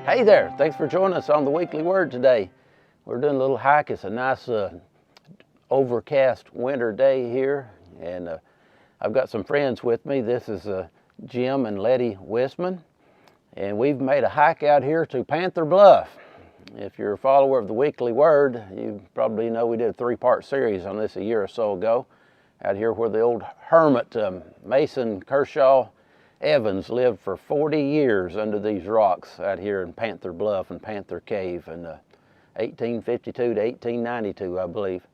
Hey there, thanks for joining us on the Weekly Word today. We're doing a little hike. It's a nice overcast winter day here, and I've got some friends with me. This is Jim and Letty Wistman, and we've made a hike out here to Panther Bluff. If you're a follower of the Weekly Word, you probably know we did a three-part series on this a year or so ago, out here where the old hermit Mason Kershaw Evans lived for 40 years under these rocks out here in Panther Bluff and Panther Cave in 1852 to 1892, I believe.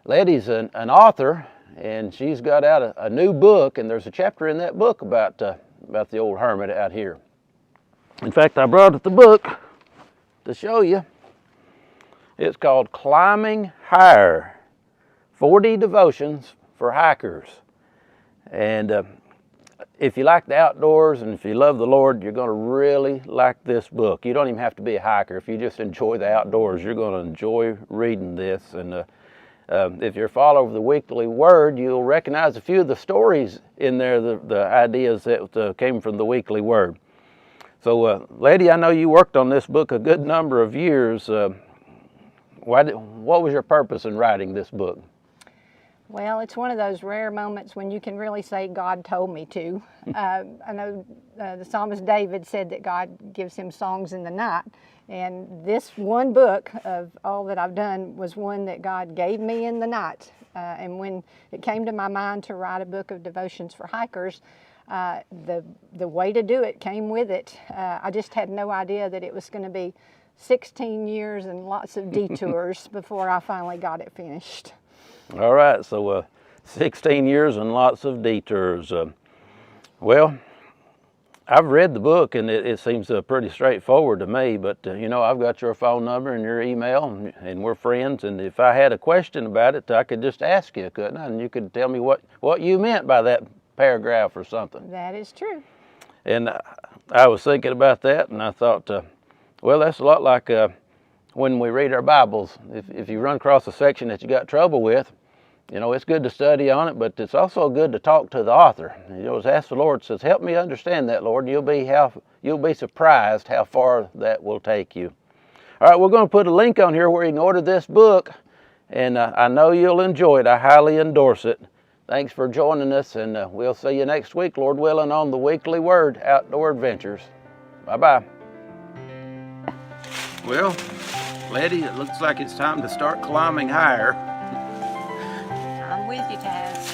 Letty's an author, and she's got out a new book, and there's a chapter in that book about the old hermit out here. In fact, I brought the book to show you. It's called Climbing Higher, 40 Devotions for Hikers. And if you like the outdoors and if you love the Lord, you're going to really like this book. You don't even have to be a hiker. If you just enjoy the outdoors, you're going to enjoy reading this. And if you're a follower of the Weekly Word, you'll recognize a few of the stories in there, the ideas that came from the Weekly Word. So, Letty, I know you worked on this book a good number of years. What was your purpose in writing this book? Well, it's one of those rare moments when you can really say, God told me to. I know the psalmist David said that God gives him songs in the night. And this one book of all that I've done was one that God gave me in the night. And when it came to my mind to write a book of devotions for hikers, the way to do it came with it. I just had no idea that it was going to be 16 years and lots of detours before I finally got it finished. All right, so 16 years and lots of detours. Well, I've read the book, and it seems pretty straightforward to me, but you know, I've got your phone number and your email, and we're friends, and if I had a question about it, I could just ask you, couldn't I? And you could tell me what you meant by that paragraph or something. That is true. And I was thinking about that, and I thought, well, that's a lot like when we read our Bibles. If you run across a section that you got trouble with, you know, it's good to study on it, but it's also good to talk to the author. You know, ask the Lord, says, help me understand that, Lord, and you'll be surprised how far that will take you. All right, we're going to put a link on here where you can order this book, and I know you'll enjoy it. I highly endorse it. Thanks for joining us, and we'll see you next week, Lord willing, on the Weekly Word Outdoor Adventures. Bye-bye. Well, Letty, it looks like it's time to start climbing higher. I'm with you, Tazz.